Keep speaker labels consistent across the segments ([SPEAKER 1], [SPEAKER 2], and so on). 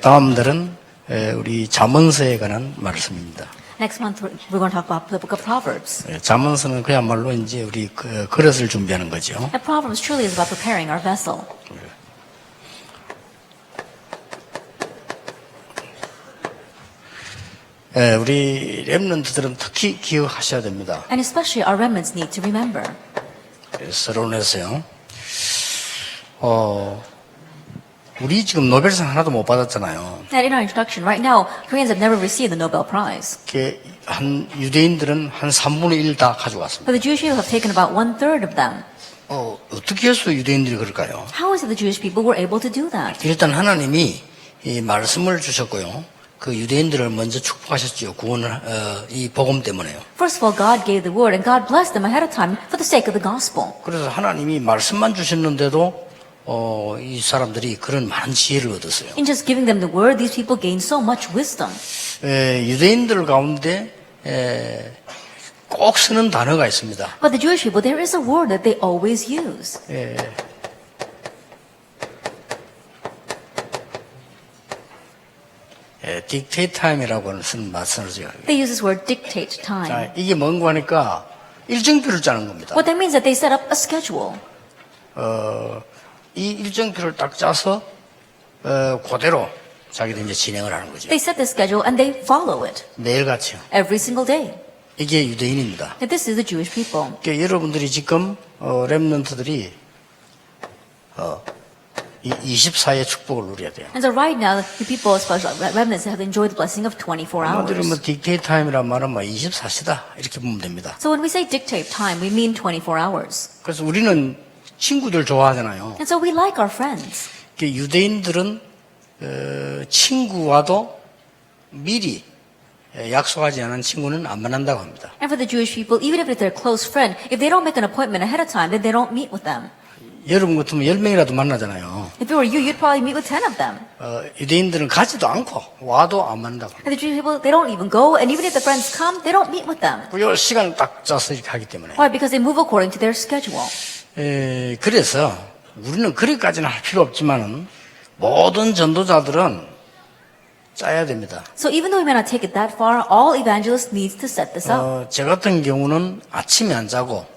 [SPEAKER 1] 다음들은 우리 잠언서에 관한 말씀입니다.
[SPEAKER 2] Next month, we're going to talk about the book of Proverbs.
[SPEAKER 1] 잠언서는 그야말로 이제 우리 그릇을 준비하는 거죠.
[SPEAKER 2] And Proverbs truly is about preparing our vessel.
[SPEAKER 1] 우리 렘넌트들은 특히 기억하셔야 됩니다.
[SPEAKER 2] And especially our remnants need to remember.
[SPEAKER 1] 서론에서요. 우리 지금 노벨상 하나도 못 받았잖아요.
[SPEAKER 2] And in our introduction, right now, Koreans have never received the Nobel Prize.
[SPEAKER 1] 한 유대인들은 한 3분의 1 다 가져왔습니다.
[SPEAKER 2] But the Jewish people have taken about 1/3 of them.
[SPEAKER 1] 어떻게 해서 유대인들이 그럴까요?
[SPEAKER 2] How is it the Jewish people were able to do that?
[SPEAKER 1] 일단 하나님이 이 말씀을 주셨고요. 그 유대인들을 먼저 축복하셨죠. 구원을 이 복음 때문에요.
[SPEAKER 2] First of all, God gave the word, and God blessed them ahead of time for the sake of the gospel.
[SPEAKER 1] 그래서 하나님이 말씀만 주셨는데도 이 사람들이 그런 많은 지혜를 얻었어요.
[SPEAKER 2] In just giving them the word, these people gained so much wisdom.
[SPEAKER 1] 유대인들 가운데 꼭 쓰는 단어가 있습니다.
[SPEAKER 2] But the Jewish people, there is a word that they always use.
[SPEAKER 1] dictate time이라고 쓰는 말씀을 제가.
[SPEAKER 2] They use this word dictate time.
[SPEAKER 1] 자, 이게 뭔가 하니까 일정표를 짜는 겁니다.
[SPEAKER 2] What that means is that they set up a schedule.
[SPEAKER 1] 이 일정표를 딱 짜서 그대로 자기들 이제 진행을 하는 거죠.
[SPEAKER 2] They set the schedule and they follow it
[SPEAKER 1] 매일같이요.
[SPEAKER 2] every single day.
[SPEAKER 1] 이게 유대인입니다.
[SPEAKER 2] And this is the Jewish people.
[SPEAKER 1] 그러니까 여러분들이 지금 렘넌트들이 이 24의 축복을 누려야 돼요.
[SPEAKER 2] And so right now, the people, especially remnants, have enjoyed the blessing of 24
[SPEAKER 1] 한마디로
[SPEAKER 2] hours.
[SPEAKER 1] 딕테이트 타임이란 말은 24시다 이렇게 보면 됩니다.
[SPEAKER 2] So when we say dictate time, we mean 24 hours.
[SPEAKER 1] 그래서 우리는 친구들 좋아하잖아요.
[SPEAKER 2] And so we like our friends.
[SPEAKER 1] 유대인들은 친구와도 미리 약속하지 않은 친구는 안 만난다고 합니다.
[SPEAKER 2] And for the Jewish people, even if it's their close friend, if they don't make an appointment ahead of time, then they don't meet with them.
[SPEAKER 1] 여러분 같으면 10명이라도 만나잖아요.
[SPEAKER 2] If it were you, you'd probably meet with 10 of them.
[SPEAKER 1] 유대인들은 가지도 않고 와도 안 만난다고 합니다.
[SPEAKER 2] And the Jewish people, they don't even go, and even if the friends come, they don't meet with them.
[SPEAKER 1] 그 시간을 딱 짜서 이렇게 하기 때문에.
[SPEAKER 2] Why? Because they move according to their schedule.
[SPEAKER 1] 그래서 우리는 그리까지는 할 필요 없지만은 모든 전도자들은 짜야 됩니다.
[SPEAKER 2] So even though we may not take it that far, all evangelists needs to set this up.
[SPEAKER 1] 제 같은 경우는 아침에 안 짜고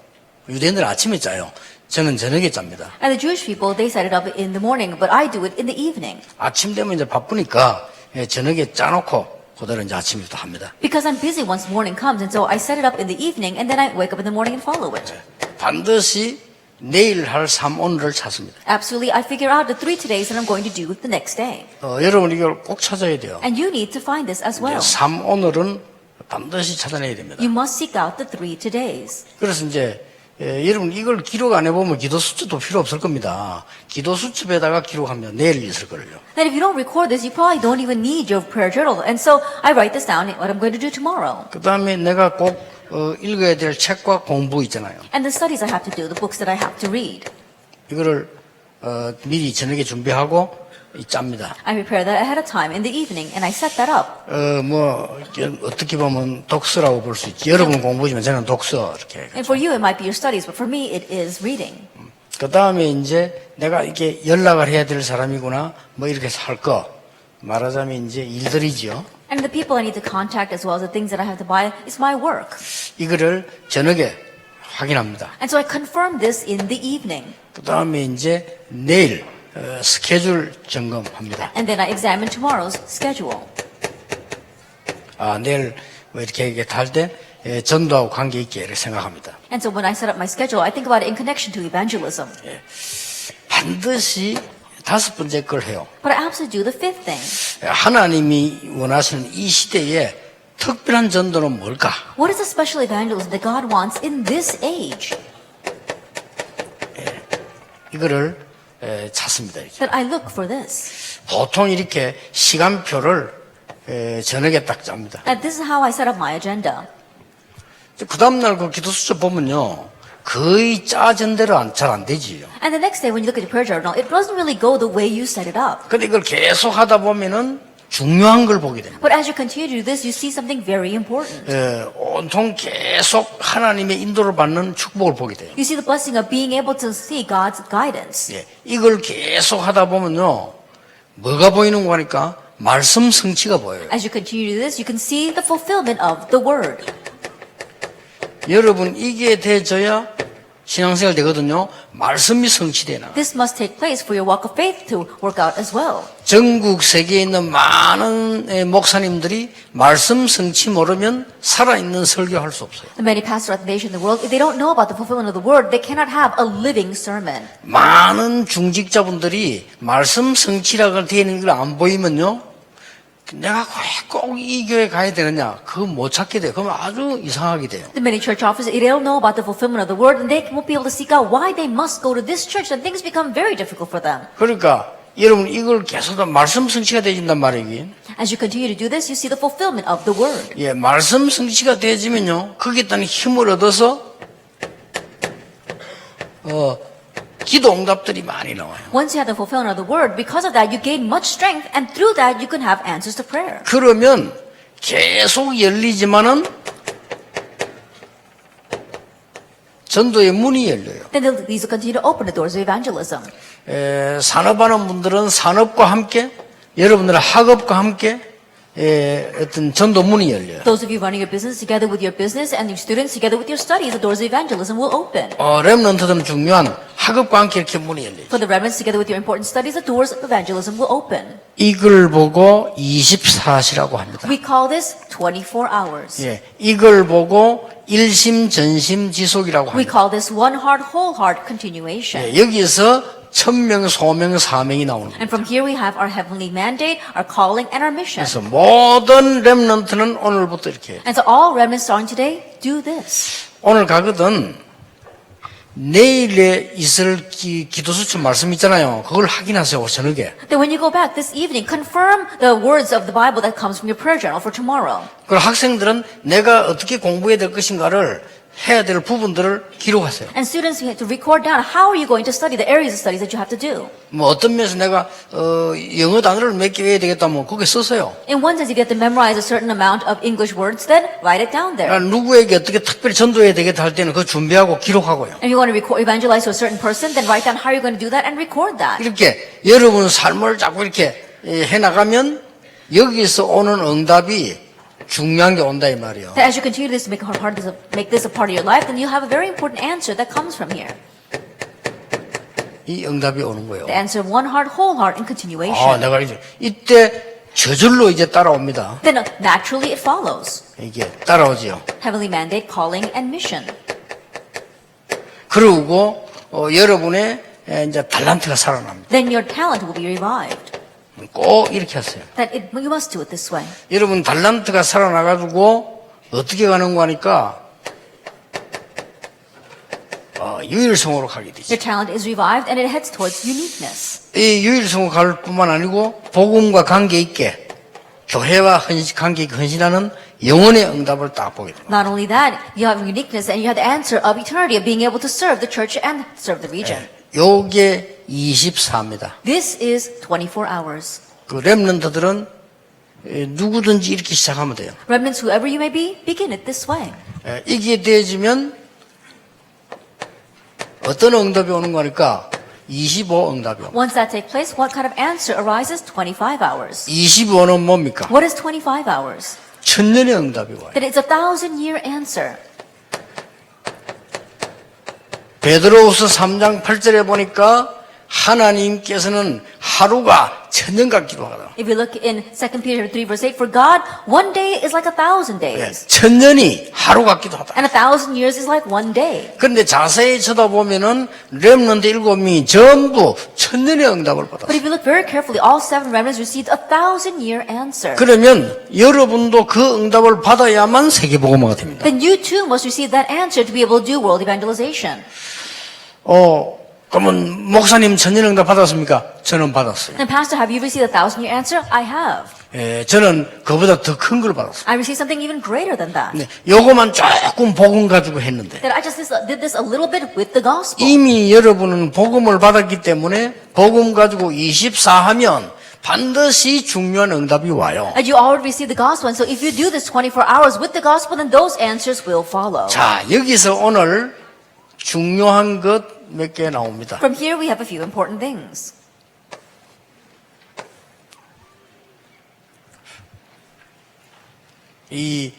[SPEAKER 1] 유대인들은 아침에 짜요. 저는 저녁에 짭니다.
[SPEAKER 2] And the Jewish people, they set it up in the morning, but I do it in the evening.
[SPEAKER 1] 아침 되면 이제 바쁘니까 저녁에 짜놓고 그대로 이제 아침부터 합니다.
[SPEAKER 2] Because I'm busy once morning comes, and so I set it up in the evening, and then I wake up in the morning and follow it.
[SPEAKER 1] 반드시 내일 할 3오늘을 찾습니다.
[SPEAKER 2] Absolutely, I figure out the 3 todays that I'm going to do the next day.
[SPEAKER 1] 여러분 이걸 꼭 찾아야 돼요.
[SPEAKER 2] And you need to find this as well.
[SPEAKER 1] 3오늘은 반드시 찾아내야 됩니다.
[SPEAKER 2] You must seek out the 3 todays.
[SPEAKER 1] 그래서 이제 여러분 이걸 기록 안 해보면 기도 수첩도 필요 없을 겁니다. 기도 수첩에다가 기록하면 내일 있을 거예요.
[SPEAKER 2] And if you don't record this, you probably don't even need your prayer journal. And so I write this down, what I'm going to do tomorrow.
[SPEAKER 1] 그 다음에 내가 꼭 읽어야 될 책과 공부 있잖아요.
[SPEAKER 2] And the studies I have to do, the books that I have to read.
[SPEAKER 1] 이거를 미리 저녁에 준비하고 짭니다.
[SPEAKER 2] I prepare that ahead of time in the evening, and I set that up.
[SPEAKER 1] 어떻게 보면 독서라고 볼 수 있지. 여러분 공부지만 저는 독서 이렇게.
[SPEAKER 2] And for you, it might be your studies, but for me, it is reading.
[SPEAKER 1] 그 다음에 이제 내가 이렇게 연락을 해야 될 사람이구나, 뭐 이렇게 할 거. 말하자면 이제 일들이죠.
[SPEAKER 2] And the people I need to contact as well as the things that I have to buy is my work.
[SPEAKER 1] 이거를 저녁에 확인합니다.
[SPEAKER 2] And so I confirm this in the evening.
[SPEAKER 1] 그 다음에 이제 내일 스케줄 점검합니다.
[SPEAKER 2] And then I examine tomorrow's schedule.
[SPEAKER 1] 내일 뭐 이렇게 할 때 전도하고 관계 있게 이렇게 생각합니다.
[SPEAKER 2] And so when I set up my schedule, I think about it in connection to evangelism.
[SPEAKER 1] 반드시 5번째 걸 해요.
[SPEAKER 2] But I absolutely do the 5th thing.
[SPEAKER 1] 하나님이 원하시는 이 시대에 특별한 전도는 뭘까?
[SPEAKER 2] What is the special evangelism that God wants in this age?
[SPEAKER 1] 이거를 찾습니다. 이렇게.
[SPEAKER 2] That I look for this.
[SPEAKER 1] 보통 이렇게 시간표를 저녁에 딱 짭니다.
[SPEAKER 2] And this is how I set up my agenda.
[SPEAKER 1] 그 다음날 그 기도 수첩 보면요. 거의 짜진 대로 잘 안 되지요.
[SPEAKER 2] And the next day when you look at your prayer journal, it doesn't really go the way you set it up.
[SPEAKER 1] 근데 이걸 계속 하다 보면은 중요한 걸 보게 됩니다.
[SPEAKER 2] But as you continue to do this, you see something very important.
[SPEAKER 1] 온통 계속 하나님의 인도를 받는 축복을 보게 돼요.
[SPEAKER 2] You see the blessing of being able to see God's guidance.
[SPEAKER 1] 이걸 계속 하다 보면요. 뭐가 보이는 거니까 말씀 성취가 보여요.
[SPEAKER 2] As you continue to do this, you can see the fulfillment of the word.
[SPEAKER 1] 여러분 이게 돼져야 신앙생활 되거든요. 말씀이 성취되나.
[SPEAKER 2] This must take place for your walk of faith to work out as well.
[SPEAKER 1] 전국 세계에 있는 많은 목사님들이 말씀 성취 모르면 살아있는 설교할 수 없어요.
[SPEAKER 2] The many pastors of the nation in the world, if they don't know about the fulfillment of the word, they cannot have a living sermon.
[SPEAKER 1] 많은 중직자분들이 말씀 성취라고 되어 있는 걸 안 보이면요. 내가 꼭 이 교회 가야 되느냐? 그거 못 찾게 돼요. 그러면 아주 이상하게 돼요.
[SPEAKER 2] The many church officers, if they don't know about the fulfillment of the word, then they won't be able to seek out why they must go to this church, and things become very difficult for them.
[SPEAKER 1] 그러니까 여러분 이걸 계속 말씀 성취가 되어진단 말이에요.
[SPEAKER 2] As you continue to do this, you see the fulfillment of the word.
[SPEAKER 1] 예, 말씀 성취가 되어지면요. 거기에 따른 힘을 얻어서 기도 응답들이 많이 나와요.
[SPEAKER 2] Once you have the fulfillment of the word, because of that, you gain much strength, and through that, you can have answers to prayer.
[SPEAKER 1] 그러면 계속 열리지만은 전도의 문이 열려요.
[SPEAKER 2] Then these will continue to open the doors of evangelism.
[SPEAKER 1] 산업하는 분들은 산업과 함께, 여러분들은 학업과 함께 어떤 전도 문이 열려요.
[SPEAKER 2] Those of you running your business together with your business and your students together with your studies, the doors of evangelism will open.
[SPEAKER 1] 렘넌트들은 중요한 학업과 함께 이렇게 문이 열려요.
[SPEAKER 2] For the remnants together with your important studies, the doors of evangelism will open.
[SPEAKER 1] 이걸 보고 24시라고 합니다.
[SPEAKER 2] We call this 24 hours.
[SPEAKER 1] 예, 이걸 보고 일심 전심 지속이라고
[SPEAKER 2] We
[SPEAKER 1] 합니다.
[SPEAKER 2] call this one heart, whole heart continuation.
[SPEAKER 1] 예, 여기서 천명, 소명, 사명이 나오는 거예요.
[SPEAKER 2] And from here we have our heavenly mandate, our calling, and our mission.
[SPEAKER 1] 그래서 모든 렘넌트는 오늘부터 이렇게 해요.
[SPEAKER 2] And so all remnants starting today, do this.
[SPEAKER 1] 오늘 가거든 내일에 있을 기도 수첩 말씀 있잖아요. 그걸 확인하세요. 저녁에.
[SPEAKER 2] Then when you go back this evening, confirm the words of the Bible that comes from your prayer journal for tomorrow.
[SPEAKER 1] 그리고 학생들은 내가 어떻게 공부해야 될 것인가를 해야 될 부분들을 기록하세요.
[SPEAKER 2] And students, you have to record down how are you going to study the areas of studies that you have to do.
[SPEAKER 1] 뭐 어떤 면에서 내가 영어 단어를 몇 개 외워야 되겠다면 거기에 쓰세요.
[SPEAKER 2] In one sense, you get to memorize a certain amount of English words, then write it down there.
[SPEAKER 1] 누구에게 어떻게 특별히 전도해야 되겠다 할 때는 그거 준비하고 기록하고요.
[SPEAKER 2] If you want to evangelize to a certain person, then write down how you're going to do that and record that.
[SPEAKER 1] 이렇게 여러분 삶을 자꾸 이렇게 해나가면 여기서 오는 응답이 중요한 게 온다 이 말이에요.
[SPEAKER 2] That as you continue this to make this a part of your life, then you have a very important answer that comes from here.
[SPEAKER 1] 이 응답이 오는 거예요.
[SPEAKER 2] The answer one heart, whole heart, and
[SPEAKER 1] 아,
[SPEAKER 2] continuation.
[SPEAKER 1] 내가 이때 저절로 이제 따라옵니다.
[SPEAKER 2] Then naturally it follows.
[SPEAKER 1] 이게 따라오지요.
[SPEAKER 2] Heavenly mandate, calling, and mission.
[SPEAKER 1] 그러고 여러분의 이제 달란트가 살아납니다.
[SPEAKER 2] Then your talent will be revived.
[SPEAKER 1] 꼭 이렇게 하세요.
[SPEAKER 2] You must do it this way.
[SPEAKER 1] 여러분 달란트가 살아나가지고 어떻게 가는 거니까 유일성으로 가게 되죠.
[SPEAKER 2] Your talent is revived and it heads towards uniqueness.
[SPEAKER 1] 이 유일성으로 갈 뿐만 아니고 복음과 관계 있게 교회와 관계 있게 헌신하는 영혼의 응답을 딱 보게 됩니다.
[SPEAKER 2] Not only that, you have uniqueness and you have the answer of eternity of being able to serve the church and serve the region.
[SPEAKER 1] 요게 24입니다.
[SPEAKER 2] This is 24 hours.
[SPEAKER 1] 그 렘넌트들은 누구든지 이렇게 시작하면 돼요.
[SPEAKER 2] Remnants, whoever you may be, begin it this way.
[SPEAKER 1] 이게 되어지면 어떤 응답이 오는 거니까 25 응답이 옵니다.
[SPEAKER 2] Once that takes place, what kind of answer arises? 25 hours.
[SPEAKER 1] 25는 뭡니까?
[SPEAKER 2] What is 25 hours?
[SPEAKER 1] 천년의 응답이 와요.
[SPEAKER 2] Then it's a 1,000-year answer.
[SPEAKER 1] 베드로후서 3장 8절에 보니까 하나님께서는 하루가 천년 같기도 하다.
[SPEAKER 2] If you look in 2 Peter 3 verse 8, for God, one day is like 1,000 days.
[SPEAKER 1] 천년이 하루 같기도 하다.
[SPEAKER 2] And 1,000 years is like one day.
[SPEAKER 1] 그런데 자세히 쳐다보면은 렘넌트 7명이 전부 천년의 응답을
[SPEAKER 2] But
[SPEAKER 1] 받았어요.
[SPEAKER 2] if you look very carefully, all 7 remnants received a 1,000-year answer.
[SPEAKER 1] 그러면 여러분도 그 응답을 받아야만 세계복음화가 됩니다.
[SPEAKER 2] Then you too must receive that answer to be able to do world evangelization.
[SPEAKER 1] 그러면 목사님 천년 응답 받았습니까? 저는 받았어요.
[SPEAKER 2] Then Pastor, have you received a 1,000-year answer? I have.
[SPEAKER 1] 저는 그보다 더 큰 걸 받았어요.
[SPEAKER 2] I received something even greater than that.
[SPEAKER 1] 네, 요거만 조금 복음 가지고 했는데
[SPEAKER 2] That I just did this a little bit with the gospel.
[SPEAKER 1] 이미 여러분은 복음을 받았기 때문에 복음 가지고 24 하면 반드시 중요한 응답이 와요.
[SPEAKER 2] And you already received the gospel, and so if you do this 24 hours with the gospel, then those answers will follow.
[SPEAKER 1] 자, 여기서 오늘 중요한 것 몇 개 나옵니다.
[SPEAKER 2] From here we have a few important things.
[SPEAKER 1] 이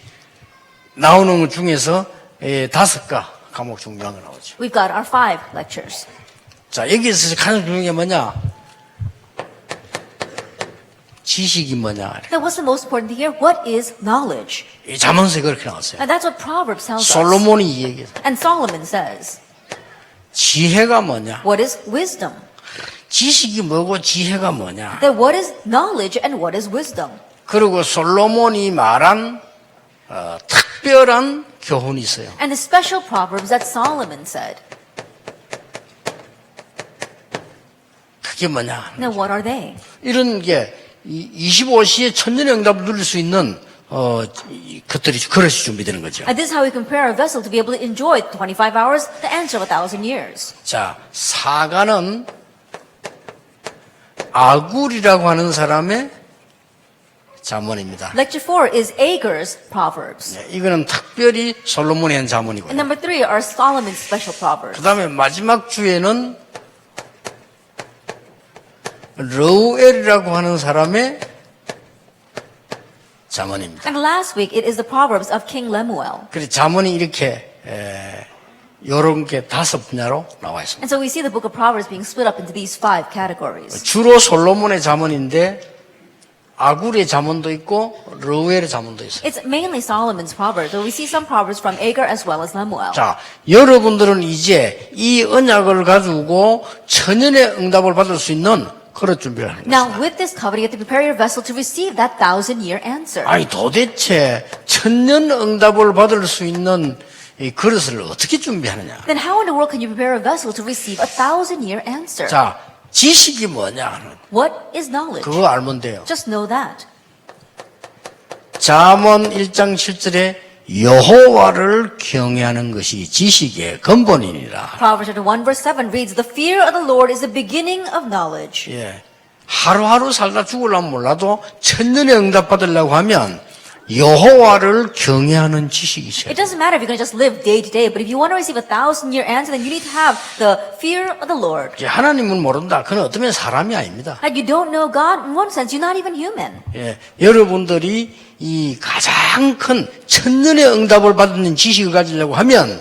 [SPEAKER 1] 나오는 것 중에서 5가 과목 중요한 거 나오죠.
[SPEAKER 2] We've got our 5 lectures.
[SPEAKER 1] 자, 여기서 가장 중요한 게 뭐냐? 지식이 뭐냐?
[SPEAKER 2] Now, what's the most important here? What is knowledge?
[SPEAKER 1] 이 잠언서에 그렇게 나왔어요.
[SPEAKER 2] And that's what Proverbs tells us.
[SPEAKER 1] 솔로몬이 이 얘기했어요.
[SPEAKER 2] And Solomon says,
[SPEAKER 1] 지혜가 뭐냐?
[SPEAKER 2] what is wisdom?
[SPEAKER 1] 지식이 뭐고 지혜가 뭐냐?
[SPEAKER 2] Then what is knowledge and what is wisdom?
[SPEAKER 1] 그리고 솔로몬이 말한 특별한 교훈이 있어요.
[SPEAKER 2] And the special proverbs that Solomon said.
[SPEAKER 1] 그게 뭐냐?
[SPEAKER 2] Now, what are they?
[SPEAKER 1] 이런 게 25시에 천년의 응답을 누릴 수 있는 것들이 그릇이 준비되는 거죠.
[SPEAKER 2] And this is how we compare a vessel to be able to enjoy 25 hours, the answer of 1,000 years.
[SPEAKER 1] 자, 사가는 아굴이라고 하는 사람의 잠언입니다.
[SPEAKER 2] Lecture 4 is Agar's proverbs.
[SPEAKER 1] 네, 이거는 특별히 솔로몬이 한 잠언이고요.
[SPEAKER 2] And number 3 are Solomon's special proverbs.
[SPEAKER 1] 그 다음에 마지막 주에는 러우엘이라고 하는 사람의 잠언입니다.
[SPEAKER 2] And last week it is the proverbs of King Lemuel.
[SPEAKER 1] 그래서 잠언이 이렇게 이런 게 5분야로 나와 있습니다.
[SPEAKER 2] And so we see the book of Proverbs being split up into these 5 categories.
[SPEAKER 1] 주로 솔로몬의 잠언인데 아굴의 잠언도 있고 러우엘의 잠언도 있어요.
[SPEAKER 2] It's mainly Solomon's proverbs, but we see some proverbs from Agar as well as Lemuel.
[SPEAKER 1] 자, 여러분들은 이제 이 언약을 가지고 천년의 응답을 받을 수 있는 그릇 준비를 하는
[SPEAKER 2] Now,
[SPEAKER 1] 것입니다.
[SPEAKER 2] with this covenant, you have to prepare your vessel to receive that 1,000-year answer.
[SPEAKER 1] 아니 도대체 천년 응답을 받을 수 있는 이 그릇을 어떻게 준비하느냐?
[SPEAKER 2] Then how in the world can you prepare a vessel to receive a 1,000-year answer?
[SPEAKER 1] 자, 지식이 뭐냐?
[SPEAKER 2] What is knowledge?
[SPEAKER 1] 그거 알면 돼요.
[SPEAKER 2] Just know that.
[SPEAKER 1] 잠언 1장 7절에 여호와를 경외하는 것이 지식의 근본이니라.
[SPEAKER 2] Proverbs chapter 1 verse 7 reads, The fear of the Lord is the beginning of knowledge.
[SPEAKER 1] 예. 하루하루 살다 죽으려면 몰라도 천년의 응답 받으려고 하면 여호와를 경외하는 지식이 있어야
[SPEAKER 2] It
[SPEAKER 1] 돼요.
[SPEAKER 2] doesn't matter if you're going to just live day to day, but if you want to receive a 1,000-year answer, then you need to have the fear of the Lord.
[SPEAKER 1] 하나님을 모른다. 그는 어쩌면 사람이 아닙니다.
[SPEAKER 2] Like you don't know God, in one sense, you're not even human.
[SPEAKER 1] 예. 여러분들이 이 가장 큰 천년의 응답을 받는 지식을 가지려고 하면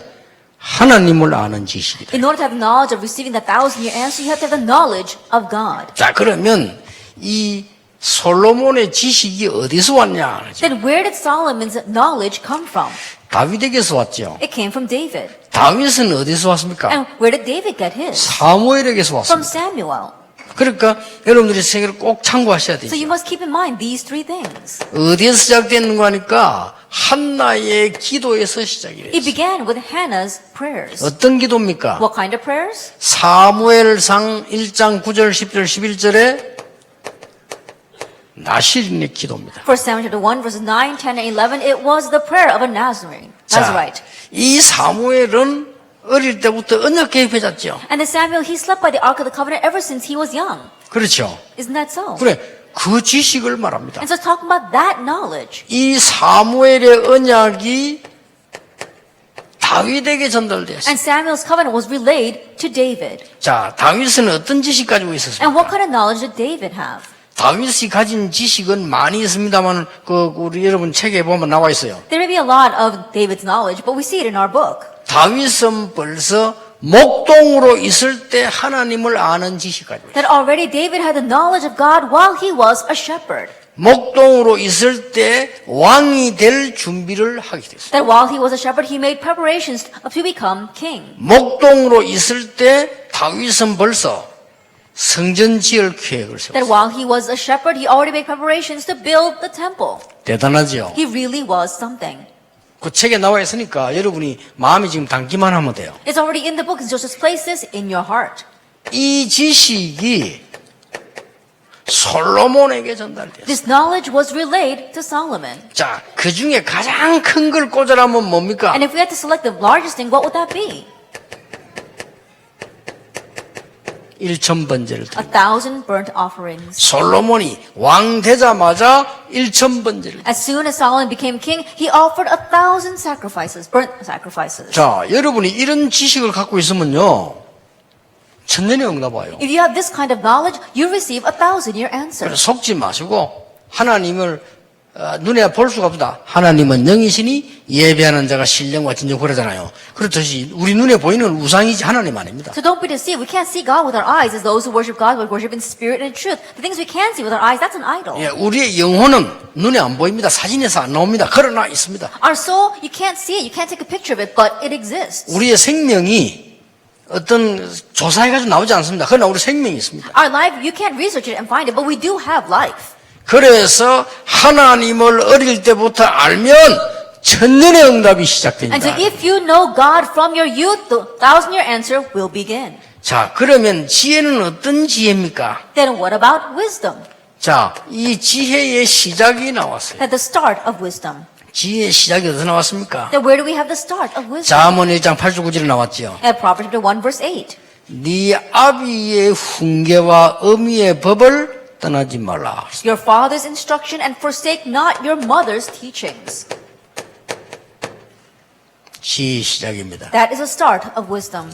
[SPEAKER 1] 하나님을 아는 지식이다.
[SPEAKER 2] In order to have knowledge of receiving that 1,000-year answer, you have to have the knowledge of God.
[SPEAKER 1] 자, 그러면 이 솔로몬의 지식이 어디서 왔냐?
[SPEAKER 2] Then where did Solomon's knowledge come from?
[SPEAKER 1] 다윗에게서 왔죠.
[SPEAKER 2] It came from David.
[SPEAKER 1] 다윗은 어디서 왔습니까?
[SPEAKER 2] And where did David get his?
[SPEAKER 1] 사무엘에게서
[SPEAKER 2] From
[SPEAKER 1] 왔습니다.
[SPEAKER 2] Samuel.
[SPEAKER 1] 그러니까 여러분들이 세계를 꼭 참고하셔야
[SPEAKER 2] So
[SPEAKER 1] 되죠.
[SPEAKER 2] you must keep in mind these 3 things.
[SPEAKER 1] 어디에서 시작되는 거니까 한나의 기도에서 시작이
[SPEAKER 2] It
[SPEAKER 1] 됐어요.
[SPEAKER 2] began with Hannah's prayers.
[SPEAKER 1] 어떤 기도입니까?
[SPEAKER 2] What kind of prayers?
[SPEAKER 1] 사무엘상 1장 9절 10절 11절에 나실인의 기도입니다.
[SPEAKER 2] 1 Samuel chapter 1 verses 9, 10, and 11, it was the prayer of a Nazarene.
[SPEAKER 1] 자,
[SPEAKER 2] Nazarite.
[SPEAKER 1] 이 사무엘은 어릴 때부터 언약 개입해 잤죠.
[SPEAKER 2] And then Samuel, he slept by the Ark of the Covenant ever since he was young.
[SPEAKER 1] 그렇죠.
[SPEAKER 2] Isn't that so?
[SPEAKER 1] 그래, 그 지식을 말합니다.
[SPEAKER 2] And so talking about that knowledge.
[SPEAKER 1] 이 사무엘의 언약이 다윗에게 전달되었어요.
[SPEAKER 2] And Samuel's covenant was relayed to David.
[SPEAKER 1] 자, 다윗은 어떤 지식 가지고
[SPEAKER 2] And
[SPEAKER 1] 있었습니까?
[SPEAKER 2] what kind of knowledge did David have?
[SPEAKER 1] 다윗이 가진 지식은 많이 있습니다만 우리 여러분 책에 보면 나와 있어요.
[SPEAKER 2] There may be a lot of David's knowledge, but we see it in our book.
[SPEAKER 1] 다윗은 벌써 목동으로 있을 때 하나님을 아는 지식 가지고 있어요.
[SPEAKER 2] That already David had the knowledge of God while he was a shepherd.
[SPEAKER 1] 목동으로 있을 때 왕이 될 준비를 하게 됐어요.
[SPEAKER 2] That while he was a shepherd, he made preparations to become king.
[SPEAKER 1] 목동으로 있을 때 다윗은 벌써 성전 지을 계획을
[SPEAKER 2] That
[SPEAKER 1] 세웠어요.
[SPEAKER 2] while he was a shepherd, he already made preparations to build the temple.
[SPEAKER 1] 대단하죠?
[SPEAKER 2] He really was something.
[SPEAKER 1] 그 책에 나와 있으니까 여러분이 마음이 지금 담기만 하면 돼요.
[SPEAKER 2] It's already in the book, so just place this in your heart.
[SPEAKER 1] 이 지식이 솔로몬에게 전달됐어요.
[SPEAKER 2] This knowledge was relayed to Solomon.
[SPEAKER 1] 자, 그 중에 가장 큰 걸 꽂으라면 뭡니까?
[SPEAKER 2] And if we had to select the largest thing, what would that be?
[SPEAKER 1] 1,000번제를 드립니다.
[SPEAKER 2] 1,000 burnt offerings.
[SPEAKER 1] 솔로몬이 왕 되자마자 1,000번제를.
[SPEAKER 2] As soon as Solomon became king, he offered 1,000 sacrifices, burnt sacrifices.
[SPEAKER 1] 자, 여러분이 이런 지식을 갖고 있으면요, 천년의 응답 와요.
[SPEAKER 2] If you have this kind of knowledge, you receive 1,000-year answer.
[SPEAKER 1] 그래서 속지 마시고 하나님을 눈에 볼 수가 없다. 하나님은 영이시니 예배하는 자가 신령과 진정 그러잖아요. 그렇듯이 우리 눈에 보이는 우상이지 하나님 아닙니다.
[SPEAKER 2] So don't be deceived. We can't see God with our eyes as those who worship God would worship in spirit and truth. The things we can see with our eyes, that's an idol.
[SPEAKER 1] 예, 우리의 영혼은 눈에 안 보입니다. 사진에서 안 나옵니다. 그러나 있습니다.
[SPEAKER 2] Our soul, you can't see it. You can't take a picture of it, but it exists.
[SPEAKER 1] 우리의 생명이 어떤 조사해가지고 나오지 않습니다. 그러나 우리 생명이 있습니다.
[SPEAKER 2] Our life, you can't research it and find it, but we do have life.
[SPEAKER 1] 그래서 하나님을 어릴 때부터 알면 천년의 응답이 시작됩니다.
[SPEAKER 2] And so if you know God from your youth, the 1,000-year answer will begin.
[SPEAKER 1] 자, 그러면 지혜는 어떤 지혜입니까?
[SPEAKER 2] Then what about wisdom?
[SPEAKER 1] 자, 이 지혜의 시작이 나왔어요.
[SPEAKER 2] At the start of wisdom.
[SPEAKER 1] 지혜의 시작이 어디서 나왔습니까?
[SPEAKER 2] Then where do we have the start of wisdom?
[SPEAKER 1] 잠언 1장 8절 9절에 나왔죠.
[SPEAKER 2] At Proverbs chapter 1 verse 8.
[SPEAKER 1] 네 아비의 훈계와 어미의 법을 떠나지 말라.
[SPEAKER 2] Your father's instruction and forsake not your mother's teachings.
[SPEAKER 1] 지혜의 시작입니다.
[SPEAKER 2] That is the start of wisdom.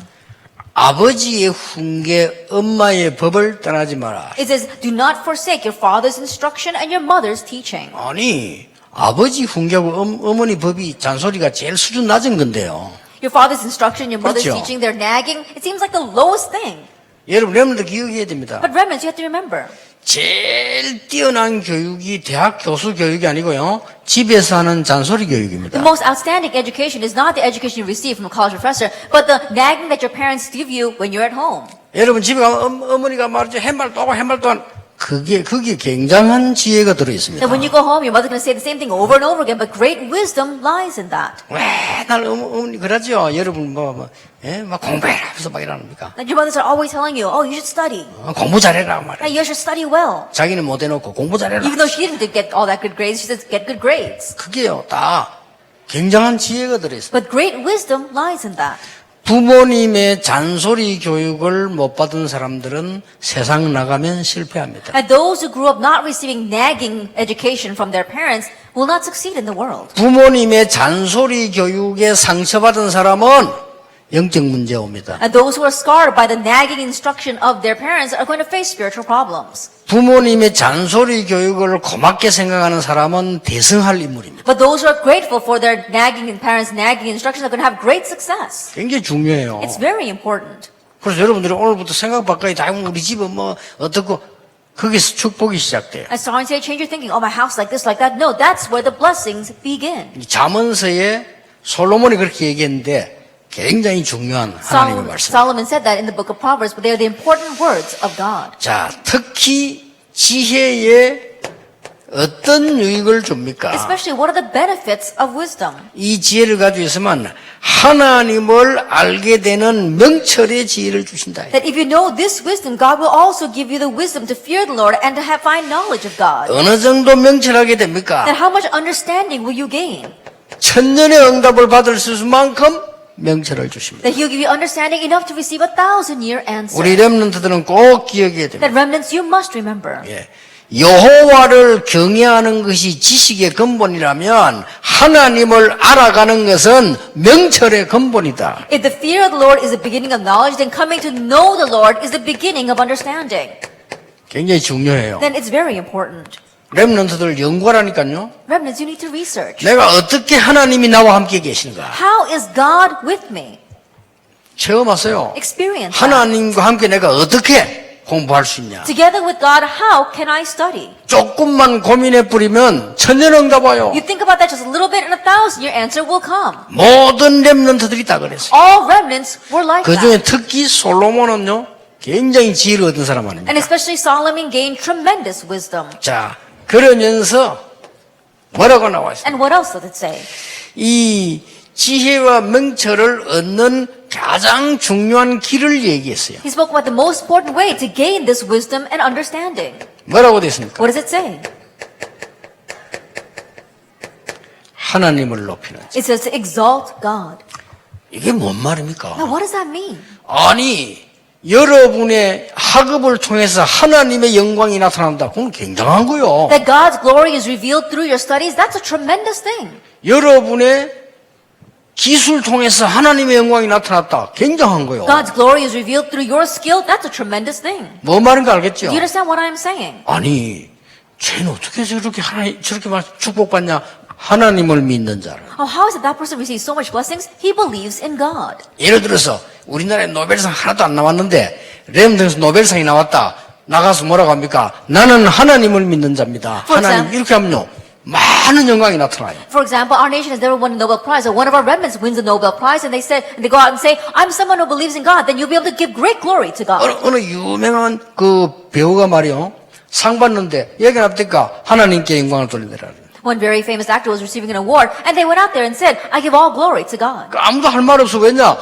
[SPEAKER 1] 아버지의 훈계, 엄마의 법을 떠나지 마라.
[SPEAKER 2] It says, do not forsake your father's instruction and your mother's teaching.
[SPEAKER 1] 아니, 아버지 훈계하고 어머니 법이 잔소리가 제일 수준 낮은 건데요.
[SPEAKER 2] Your father's instruction, your mother's
[SPEAKER 1] 그렇죠.
[SPEAKER 2] teaching, their nagging, it seems like the lowest thing.
[SPEAKER 1] 여러분, 여러분들 기억해야 됩니다.
[SPEAKER 2] But remnants, you have to remember.
[SPEAKER 1] 제일 뛰어난 교육이 대학 교수 교육이 아니고요. 집에서 하는 잔소리 교육입니다.
[SPEAKER 2] The most outstanding education is not the education you receive from a college professor, but the nagging that your parents give you when you're at home.
[SPEAKER 1] 여러분 집에 가면 어머니가 말이죠. 햇말 또하고 햇말 또한 그게 굉장한 지혜가 들어 있습니다.
[SPEAKER 2] And when you go home, your mother's going to say the same thing over and over again, but great wisdom lies in that.
[SPEAKER 1] 왜 날 어머니 그러죠. 여러분 막 공부해라 하면서 막 이러니까
[SPEAKER 2] Like your mothers are always telling you, oh, you should study.
[SPEAKER 1] 공부 잘해라 말이야.
[SPEAKER 2] Hey, you should study well.
[SPEAKER 1] 자기는 못 해놓고 공부 잘해라.
[SPEAKER 2] Even though she didn't get all that good grades, she says, get good grades.
[SPEAKER 1] 그게요 다 굉장한 지혜가 들어 있어요.
[SPEAKER 2] But great wisdom lies in that.
[SPEAKER 1] 부모님의 잔소리 교육을 못 받은 사람들은 세상 나가면 실패합니다.
[SPEAKER 2] And those who grew up not receiving nagging education from their parents will not succeed in the world.
[SPEAKER 1] 부모님의 잔소리 교육에 상처받은 사람은 영적 문제 옵니다.
[SPEAKER 2] And those who are scarred by the nagging instruction of their parents are going to face spiritual problems.
[SPEAKER 1] 부모님의 잔소리 교육을 고맙게 생각하는 사람은 대성할 인물입니다.
[SPEAKER 2] But those who are grateful for their nagging and parents' nagging instructions are going to have great success.
[SPEAKER 1] 굉장히 중요해요.
[SPEAKER 2] It's very important.
[SPEAKER 1] 그래서 여러분들이 오늘부터 생각 바꿔야 다 우리 집은 뭐 어떻고 거기서 축복이 시작돼요.
[SPEAKER 2] And starting to change your thinking, oh, my house like this, like that. No, that's where the blessings begin.
[SPEAKER 1] 이 잠언서에 솔로몬이 그렇게 얘기했는데 굉장히 중요한 하나님의 말씀.
[SPEAKER 2] Solomon said that in the book of Proverbs, but they are the important words of God.
[SPEAKER 1] 자, 특히 지혜에 어떤 유익을 줍니까?
[SPEAKER 2] Especially, what are the benefits of wisdom?
[SPEAKER 1] 이 지혜를 가지고 있으면 하나님을 알게 되는 명철의 지혜를 주신다.
[SPEAKER 2] That if you know this wisdom, God will also give you the wisdom to fear the Lord and to have find knowledge of God.
[SPEAKER 1] 어느 정도 명철하게 됩니까?
[SPEAKER 2] Then how much understanding will you gain?
[SPEAKER 1] 천년의 응답을 받을 수만큼 명철을 주십니다.
[SPEAKER 2] That He'll give you understanding enough to receive 1,000-year answer.
[SPEAKER 1] 우리 렘넌트들은 꼭 기억해야 됩니다.
[SPEAKER 2] That remnants you must remember.
[SPEAKER 1] 예. 여호와를 경외하는 것이 지식의 근본이라면 하나님을 알아가는 것은 명철의 근본이다.
[SPEAKER 2] If the fear of the Lord is the beginning of knowledge, then coming to know the Lord is the beginning of understanding.
[SPEAKER 1] 굉장히 중요해요.
[SPEAKER 2] Then it's very important.
[SPEAKER 1] 렘넌트들 연구하라니까요.
[SPEAKER 2] Remnants, you need to research.
[SPEAKER 1] 내가 어떻게 하나님이 나와 함께 계시는가?
[SPEAKER 2] How is God with me?
[SPEAKER 1] 체험하세요.
[SPEAKER 2] Experience that.
[SPEAKER 1] 하나님과 함께 내가 어떻게 공부할 수 있냐?
[SPEAKER 2] Together with God, how can I study?
[SPEAKER 1] 조금만 고민해 뿌리면 천년응답 와요.
[SPEAKER 2] You think about that just a little bit and 1,000-year answer will come.
[SPEAKER 1] 모든 렘넌트들이 다 그랬어요.
[SPEAKER 2] All remnants were like
[SPEAKER 1] 그 중에
[SPEAKER 2] that.
[SPEAKER 1] 특히 솔로몬은요, 굉장히 지혜를 얻은 사람 아닙니까?
[SPEAKER 2] And especially Solomon gained tremendous wisdom.
[SPEAKER 1] 자, 그러면서 뭐라고 나와 있어요?
[SPEAKER 2] And what else does it say?
[SPEAKER 1] 이 지혜와 명철을 얻는 가장 중요한 길을 얘기했어요.
[SPEAKER 2] He spoke about the most important way to gain this wisdom and understanding.
[SPEAKER 1] 뭐라고 되어 있습니까?
[SPEAKER 2] What does it say?
[SPEAKER 1] 하나님을 높이는 자.
[SPEAKER 2] It says to exalt God.
[SPEAKER 1] 이게 뭔 말입니까?
[SPEAKER 2] Now, what does that mean?
[SPEAKER 1] 아니, 여러분의 학업을 통해서 하나님의 영광이 나타난다. 그건 굉장한 거요.
[SPEAKER 2] That God's glory is revealed through your studies, that's a tremendous thing.
[SPEAKER 1] 여러분의 기술 통해서 하나님의 영광이 나타났다. 굉장한 거요.
[SPEAKER 2] God's glory is revealed through your skill, that's a tremendous thing.
[SPEAKER 1] 뭐 말인가 알겠죠?
[SPEAKER 2] Do you understand what I'm saying?
[SPEAKER 1] 아니, 쟤는 어떻게 저렇게 축복받냐? 하나님을 믿는 자를.
[SPEAKER 2] Oh, how is it that person receives so much blessings? He believes in God.
[SPEAKER 1] 예를 들어서 우리나라에 노벨상 하나도 안 나왔는데 렘등에서 노벨상이 나왔다. 나가서 뭐라고 합니까? 나는 하나님을 믿는 자입니다. 하나님 이렇게 하면요. 많은 영광이 나타나요.
[SPEAKER 2] For example, our nation has never won a Nobel Prize, or one of our remnants wins a Nobel Prize, and they go out and say, I'm someone who believes in God, then you'll be able to give great glory to God.
[SPEAKER 1] 어느 유명한 그 배우가 말이요. 상 받는데 얘기 나쁘니까 하나님께 영광을 돌리더라.
[SPEAKER 2] One very famous actor was receiving an award, and they went out there and said, I give all glory to God.
[SPEAKER 1] 아무도 할 말 없어. 왜냐?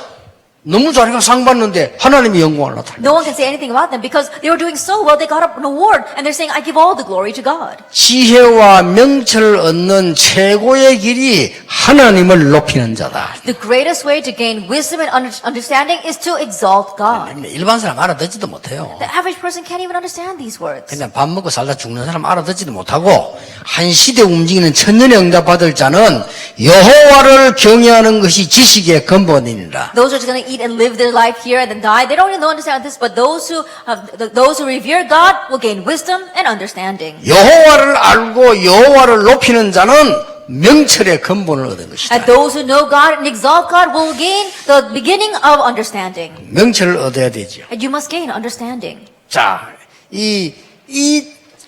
[SPEAKER 1] 너무 자기가 상 받는데 하나님이 영광을 나타내.
[SPEAKER 2] No one can say anything about them because they were doing so well, they got up an award, and they're saying, I give all the glory to God.
[SPEAKER 1] 지혜와 명철을 얻는 최고의 길이 하나님을 높이는 자다.
[SPEAKER 2] The greatest way to gain wisdom and understanding is to exalt God.
[SPEAKER 1] 일반 사람 알아듣지도 못해요.
[SPEAKER 2] The average person can't even understand these words.
[SPEAKER 1] 그냥 밥 먹고 살다 죽는 사람 알아듣지도 못하고 한 시대 움직이는 천년의 응답 받을 자는 여호와를 경외하는 것이 지식의 근본이니라.
[SPEAKER 2] Those who are just going to eat and live their life here and then die, they don't even understand this, but those who revere God will gain wisdom and understanding.
[SPEAKER 1] 여호와를 알고 여호와를 높이는 자는 명철의 근본을 얻은 것이다.
[SPEAKER 2] And those who know God and exalt God will gain the beginning of understanding.
[SPEAKER 1] 명철을 얻어야 되죠.
[SPEAKER 2] And you must gain understanding.
[SPEAKER 1] 자, 이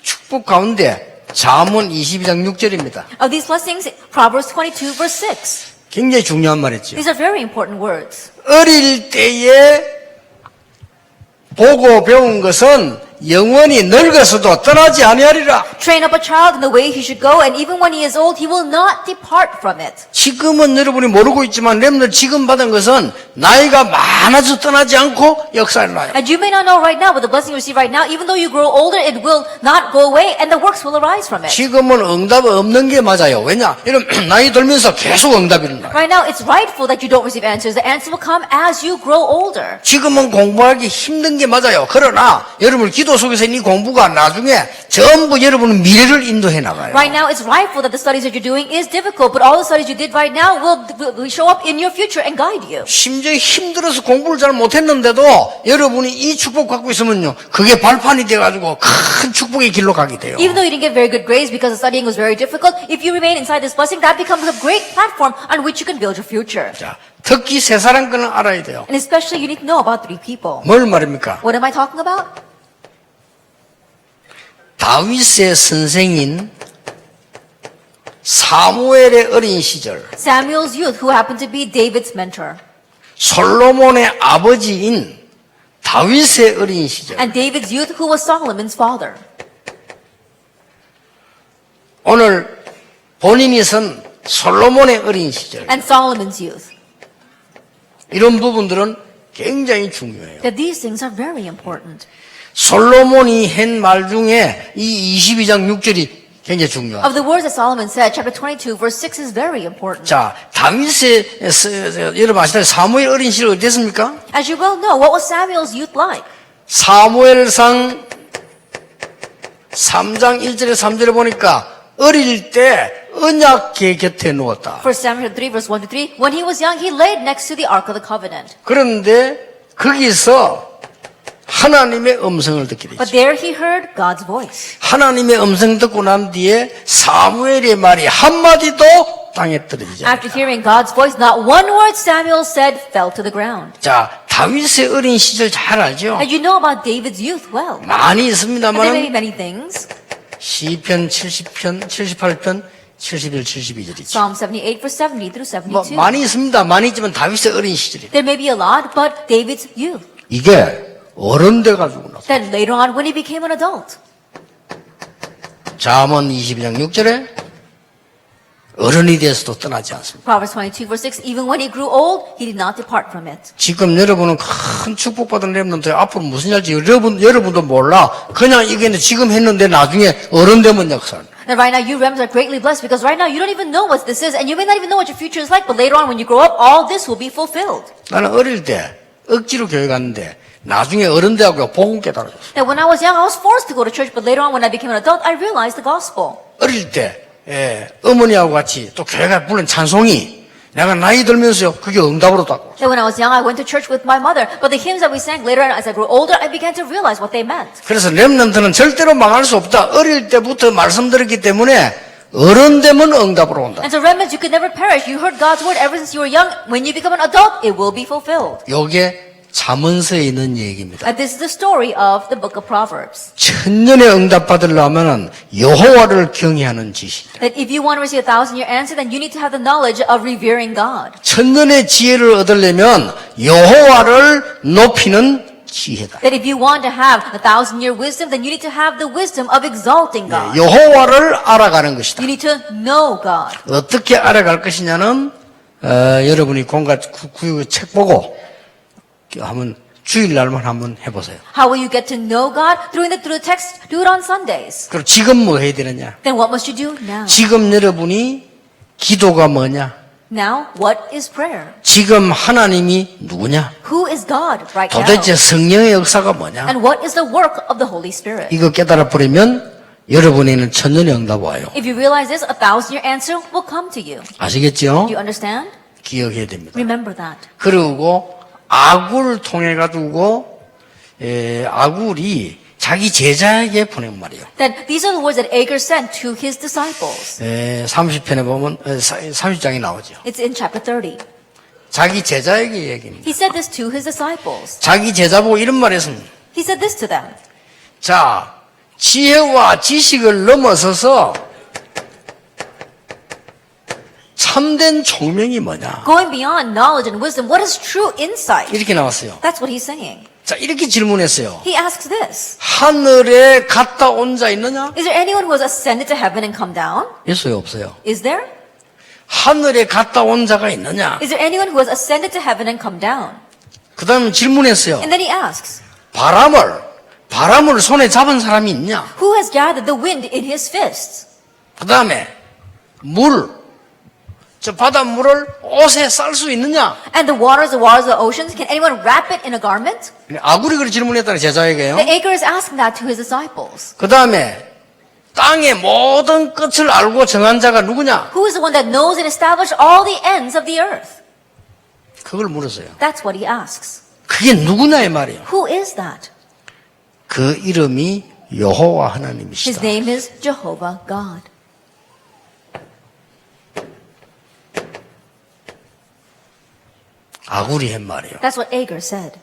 [SPEAKER 1] 축복 가운데 잠언 22장 6절입니다.
[SPEAKER 2] Of these blessings, Proverbs 22 verse 6.
[SPEAKER 1] 굉장히 중요한 말이죠.
[SPEAKER 2] These are very important words.
[SPEAKER 1] 어릴 때에 보고 배운 것은 영원히 늙어서도 떠나지 아니하리라.
[SPEAKER 2] Train up a child in the way he should go, and even when he is old, he will not depart from it.
[SPEAKER 1] 지금은 여러분이 모르고 있지만 여러분들 지금 받은 것은 나이가 많아서 떠나지 않고 역사를 놔요.
[SPEAKER 2] And you may not know right now, but the blessing you receive right now, even though you grow older, it will not go away, and the works will arise from it.
[SPEAKER 1] 지금은 응답 없는 게 맞아요. 왜냐? 여러분 나이 들면서 계속 응답이 일어나요.
[SPEAKER 2] Right now, it's rightful that you don't receive answers. The answer will come as you grow older.
[SPEAKER 1] 지금은 공부하기 힘든 게 맞아요. 그러나 여러분 기도 속에서 이 공부가 나중에 전부 여러분의 미래를 인도해 나가요.
[SPEAKER 2] Right now, it's rightful that the studies that you're doing is difficult, but all the studies you did right now will show up in your future and guide you.
[SPEAKER 1] 심지어 힘들어서 공부를 잘 못했는데도 여러분이 이 축복 갖고 있으면요, 그게 발판이 돼가지고 큰 축복의 길로 가게 돼요.
[SPEAKER 2] Even though you didn't get very good grades because the studying was very difficult, if you remain inside this blessing, that becomes a great platform on which you can build your future.
[SPEAKER 1] 자, 특히 세 사람 거는 알아야 돼요.
[SPEAKER 2] And especially, you need to know about three people.
[SPEAKER 1] 뭘 말입니까?
[SPEAKER 2] What am I talking about?
[SPEAKER 1] 다윗의 선생인 사무엘의 어린 시절,
[SPEAKER 2] Samuel's youth, who happened to be David's mentor,
[SPEAKER 1] 솔로몬의 아버지인 다윗의 어린 시절.
[SPEAKER 2] and David's youth, who was Solomon's father.
[SPEAKER 1] 오늘 본인이 선 솔로몬의 어린 시절.
[SPEAKER 2] And Solomon's youth.
[SPEAKER 1] 이런 부분들은 굉장히 중요해요.
[SPEAKER 2] That these things are very important.
[SPEAKER 1] 솔로몬이 한 말 중에 이 22장 6절이 굉장히 중요해요.
[SPEAKER 2] Of the words that Solomon said, chapter 22, verse 6 is very important.
[SPEAKER 1] 자, 다윗의 여러분 아시다시피 사무엘 어린 시절 어땠습니까?
[SPEAKER 2] As you well know, what was Samuel's youth like?
[SPEAKER 1] 사무엘상 3장 1절에 3절에 보니까 어릴 때 언약궤 곁에 누웠다.
[SPEAKER 2] 1 Samuel 3, verse 1 to 3, when he was young, he laid next to the Ark of the Covenant.
[SPEAKER 1] 그런데 거기서 하나님의 음성을 듣게
[SPEAKER 2] But
[SPEAKER 1] 되죠.
[SPEAKER 2] there he heard God's voice.
[SPEAKER 1] 하나님의 음성 듣고 난 뒤에 사무엘의 말이 한마디도 땅에 떨어지지 않아요.
[SPEAKER 2] After hearing God's voice, not one word Samuel said fell to the ground.
[SPEAKER 1] 자, 다윗의 어린 시절 잘 알죠?
[SPEAKER 2] And you know about David's youth well.
[SPEAKER 1] 많이
[SPEAKER 2] And there may be
[SPEAKER 1] 있습니다만
[SPEAKER 2] many things.
[SPEAKER 1] 시편 70편, 78편, 71, 72절이죠.
[SPEAKER 2] Psalm 78, verse 70 through
[SPEAKER 1] 뭐
[SPEAKER 2] 72.
[SPEAKER 1] 많이 있습니다. 많이 있지만 다윗의 어린 시절이에요.
[SPEAKER 2] There may be a lot, but David's youth.
[SPEAKER 1] 이게 어른 돼가지고 나서
[SPEAKER 2] Then later on, when he became an adult.
[SPEAKER 1] 잠언 22장 6절에 어른이 돼서도 떠나지 않습니다.
[SPEAKER 2] Proverbs 22, verse 6, even when he grew old, he did not depart from it.
[SPEAKER 1] 지금 여러분은 큰 축복받은 렘넌트 앞으로 무슨 일지 여러분도 몰라. 그냥 이게 지금 했는데 나중에 어른 되면 역사는.
[SPEAKER 2] And right now, you remnants are greatly blessed because right now you don't even know what this is, and you may not even know what your future is like, but later on, when you grow up, all this will be fulfilled.
[SPEAKER 1] 나는 어릴 때 억지로 교회 갔는데 나중에 어른 돼하고 복음 깨달아졌어.
[SPEAKER 2] That when I was young, I was forced to go to church, but later on, when I became an adult, I realized the gospel.
[SPEAKER 1] 어릴 때 어머니하고 같이 또 교회가 부른 찬송이 내가 나이 들면서요, 그게 응답으로 딱.
[SPEAKER 2] That when I was young, I went to church with my mother, but the hymns that we sang later on, as I grew older, I began to realize what they meant.
[SPEAKER 1] 그래서 렘넌트는 절대로 망할 수 없다. 어릴 때부터 말씀드렸기 때문에 어른 되면 응답으로 온다.
[SPEAKER 2] And so remnants, you could never perish. You heard God's word ever since you were young. When you become an adult, it will be fulfilled.
[SPEAKER 1] 요게 잠언서에 있는 얘기입니다.
[SPEAKER 2] And this is the story of the book of Proverbs.
[SPEAKER 1] 천년의 응답 받으려면은 여호와를 경외하는 지식.
[SPEAKER 2] That if you want to receive 1,000-year answer, then you need to have the knowledge of revering God.
[SPEAKER 1] 천년의 지혜를 얻으려면 여호와를 높이는 지혜다.
[SPEAKER 2] That if you want to have 1,000-year wisdom, then you need to have the wisdom of exalting God.
[SPEAKER 1] 여호와를 알아가는 것이다.
[SPEAKER 2] You need to know God.
[SPEAKER 1] 어떻게 알아갈 것이냐는 여러분이 구육 책 보고 한번 주일날만 한번 해보세요.
[SPEAKER 2] How will you get to know God? Through the text, do it on Sundays.
[SPEAKER 1] 그럼 지금 뭐 해야 되느냐?
[SPEAKER 2] Then what must you do now?
[SPEAKER 1] 지금 여러분이 기도가 뭐냐?
[SPEAKER 2] Now, what is prayer?
[SPEAKER 1] 지금 하나님이 누구냐?
[SPEAKER 2] Who is God right now?
[SPEAKER 1] 도대체 성령의 역사가 뭐냐?
[SPEAKER 2] And what is the work of the Holy Spirit?
[SPEAKER 1] 이거 깨달아 버리면 여러분에는 천년의 응답 와요.
[SPEAKER 2] If you realize this, 1,000-year answer will come to you.
[SPEAKER 1] 아시겠죠?
[SPEAKER 2] Do you understand?
[SPEAKER 1] 기억해야 됩니다.
[SPEAKER 2] Remember that.
[SPEAKER 1] 그리고 아굴을 통해 가지고 아굴이 자기 제자에게 보낸 말이에요.
[SPEAKER 2] Then these are the words that Agur sent to his disciples.
[SPEAKER 1] 30편에 보면 30장에 나오죠.
[SPEAKER 2] It's in chapter 30.
[SPEAKER 1] 자기 제자에게 얘기합니다.
[SPEAKER 2] He said this to his disciples.
[SPEAKER 1] 자기 제자 보고 이런 말 했습니다.
[SPEAKER 2] He said this to them.
[SPEAKER 1] 자, 지혜와 지식을 넘어서서 참된 총명이 뭐냐?
[SPEAKER 2] Going beyond knowledge and wisdom, what is true insight?
[SPEAKER 1] 이렇게 나왔어요.
[SPEAKER 2] That's what he's saying.
[SPEAKER 1] 자, 이렇게 질문했어요.
[SPEAKER 2] He asks this.
[SPEAKER 1] 하늘에 갔다 온 자 있느냐?
[SPEAKER 2] Is there anyone who has ascended to heaven and come down?
[SPEAKER 1] 있어요, 없어요?
[SPEAKER 2] Is there?
[SPEAKER 1] 하늘에 갔다 온 자가 있느냐?
[SPEAKER 2] Is there anyone who has ascended to heaven and come down?
[SPEAKER 1] 그 다음에 질문했어요.
[SPEAKER 2] And then he asks,
[SPEAKER 1] 바람을 손에 잡은 사람이 있냐?
[SPEAKER 2] who has gathered the wind in his fists?
[SPEAKER 1] 그 다음에 저 바닷물을 옷에 쌀 수 있느냐?
[SPEAKER 2] And the waters of the oceans, can anyone wrap it in a garment?
[SPEAKER 1] 아굴이 그렇게 질문했다는 제자에게요.
[SPEAKER 2] The Agur is asking that to his disciples.
[SPEAKER 1] 그 다음에 땅의 모든 끝을 알고 정한 자가 누구냐?
[SPEAKER 2] Who is the one that knows and established all the ends of the earth?
[SPEAKER 1] 그걸 물었어요.
[SPEAKER 2] That's what he asks.
[SPEAKER 1] 그게 누구냐 이 말이에요.
[SPEAKER 2] Who is that?
[SPEAKER 1] 그 이름이 여호와
[SPEAKER 2] His
[SPEAKER 1] 하나님이시다.
[SPEAKER 2] name is Jehovah God.
[SPEAKER 1] 아굴이 한 말이에요.
[SPEAKER 2] That's what Agur said.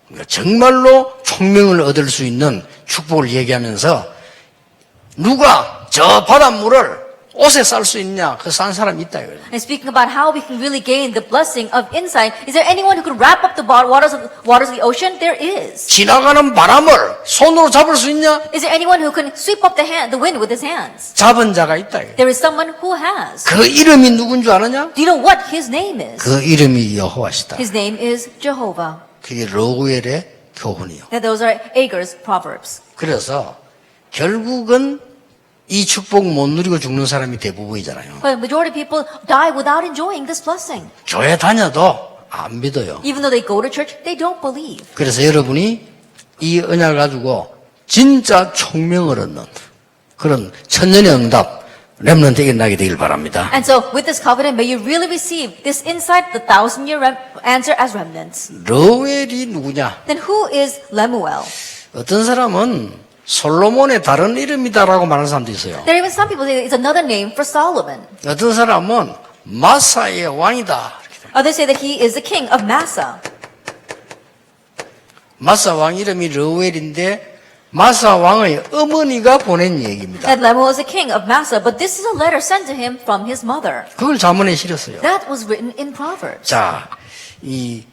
[SPEAKER 1] 그러니까 정말로 총명을 얻을 수 있는 축복을 얘기하면서 누가 저 바닷물을 옷에 쌀 수 있냐? 그 싼 사람이 있다 이거예요.
[SPEAKER 2] And speaking about how we can really gain the blessing of insight, is there anyone who could wrap up the waters of the ocean? There is.
[SPEAKER 1] 지나가는 바람을 손으로 잡을 수 있냐?
[SPEAKER 2] Is there anyone who can sweep up the wind with his hands?
[SPEAKER 1] 잡은 자가 있다 이거예요.
[SPEAKER 2] There is someone who has.
[SPEAKER 1] 그 이름이 누군 줄 아느냐?
[SPEAKER 2] Do you know what his name is?
[SPEAKER 1] 그 이름이 여호와시다.
[SPEAKER 2] His name is Jehovah.
[SPEAKER 1] 그게 러구엘의 교훈이요.
[SPEAKER 2] That those are Agur's proverbs.
[SPEAKER 1] 그래서 결국은 이 축복 못 누리고 죽는 사람이 대부분이잖아요.
[SPEAKER 2] But majority of people die without enjoying this blessing.
[SPEAKER 1] 교회 다녀도 안 믿어요.
[SPEAKER 2] Even though they go to church, they don't believe.
[SPEAKER 1] 그래서 여러분이 이 언약을 가지고 진짜 총명을 얻는 그런 천년의 응답 렘넌트에게 나게 되길 바랍니다.
[SPEAKER 2] And so, with this covenant, may you really receive this insight, the 1,000-year answer as remnants.
[SPEAKER 1] 러웰이 누구냐?
[SPEAKER 2] Then who is Lemuel?
[SPEAKER 1] 어떤 사람은 솔로몬의 다른 이름이다라고 말하는 사람도 있어요.
[SPEAKER 2] There are even some people say it's another name for Solomon.
[SPEAKER 1] 어떤 사람은 마사의 왕이다.
[SPEAKER 2] Others say that he is the king of Massa.
[SPEAKER 1] 마사 왕 이름이 러웰인데 마사 왕의 어머니가 보낸 얘기입니다.
[SPEAKER 2] That Lemuel is the king of Massa, but this is a letter sent to him from his mother.
[SPEAKER 1] 그걸 잠언에 실었어요.
[SPEAKER 2] That was written in Proverbs.
[SPEAKER 1] 자,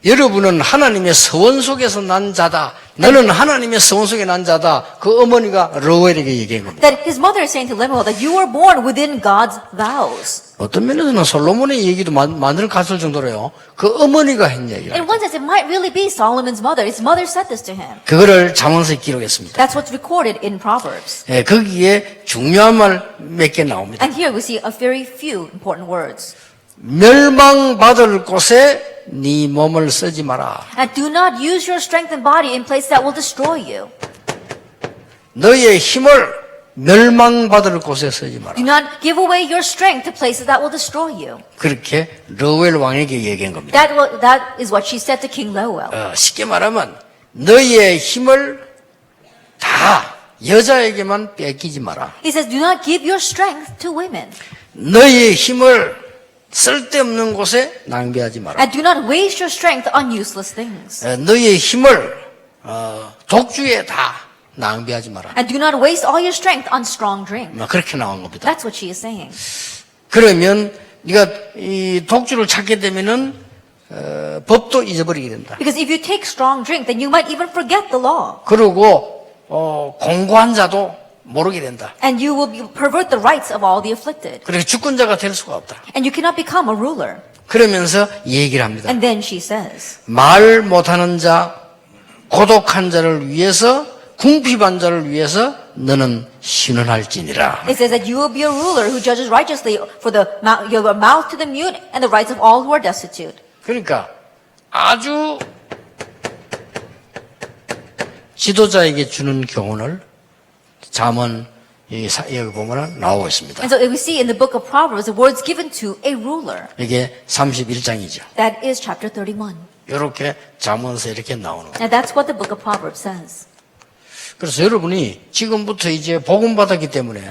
[SPEAKER 1] 여러분은 하나님의 서원 속에서 난 자다. 너는 하나님의 서원 속에 난 자다. 그 어머니가 러웰에게 얘기한 겁니다.
[SPEAKER 2] That his mother is saying to Lemuel that you were born within God's vows.
[SPEAKER 1] 어떤 면에서는 솔로몬의 얘기도 만들 갔을 정도로요. 그 어머니가 한 얘기라.
[SPEAKER 2] In one sense, it might really be Solomon's mother. His mother said this to him.
[SPEAKER 1] 그거를 잠언서에 기록했습니다.
[SPEAKER 2] That's what's recorded in Proverbs.
[SPEAKER 1] 예, 거기에 중요한 말 몇 개 나옵니다.
[SPEAKER 2] And here we see a very few important words.
[SPEAKER 1] 멸망받을 곳에 네 몸을 쓰지 마라.
[SPEAKER 2] And do not use your strength and body in places that will destroy you.
[SPEAKER 1] 너의 힘을 멸망받을 곳에 쓰지 마라.
[SPEAKER 2] Do not give away your strength to places that will destroy you.
[SPEAKER 1] 그렇게 러웰 왕에게 얘기한 겁니다.
[SPEAKER 2] That is what she said to King Lowell.
[SPEAKER 1] 쉽게 말하면 너희의 힘을 다 여자에게만 뺏기지 마라.
[SPEAKER 2] He says, do not give your strength to women.
[SPEAKER 1] 너희의 힘을 쓸데없는 곳에 낭비하지 마라.
[SPEAKER 2] And do not waste your strength on useless things.
[SPEAKER 1] 너희의 힘을 독주에 다 낭비하지 마라.
[SPEAKER 2] And do not waste all your strength on strong drink.
[SPEAKER 1] 그렇게 나온 겁니다.
[SPEAKER 2] That's what she is saying.
[SPEAKER 1] 그러면 네가 이 독주를 찾게 되면은 법도 잊어버리게 된다.
[SPEAKER 2] Because if you take strong drink, then you might even forget the law.
[SPEAKER 1] 그리고 공고한 자도 모르게 된다.
[SPEAKER 2] And you will pervert the rights of all the afflicted.
[SPEAKER 1] 그래서 주권자가 될 수가 없다.
[SPEAKER 2] And you cannot become a ruler.
[SPEAKER 1] 그러면서 얘기를 합니다.
[SPEAKER 2] And then she says,
[SPEAKER 1] 말 못하는 자, 고독한 자를 위해서, 궁핍한 자를 위해서 너는 신원할지니라.
[SPEAKER 2] it says that you will be a ruler who judges righteously for your mouth to the mute and the rights of all who are destitute.
[SPEAKER 1] 그러니까 아주 지도자에게 주는 교훈을 잠언 여기 보면 나오고 있습니다.
[SPEAKER 2] And so we see in the book of Proverbs the words given to a ruler.
[SPEAKER 1] 이게 31장이죠.
[SPEAKER 2] That is chapter 31.
[SPEAKER 1] 이렇게 잠언에서 이렇게 나오는 거예요.
[SPEAKER 2] And that's what the book of Proverbs says.
[SPEAKER 1] 그래서 여러분이 지금부터 이제 복음 받았기 때문에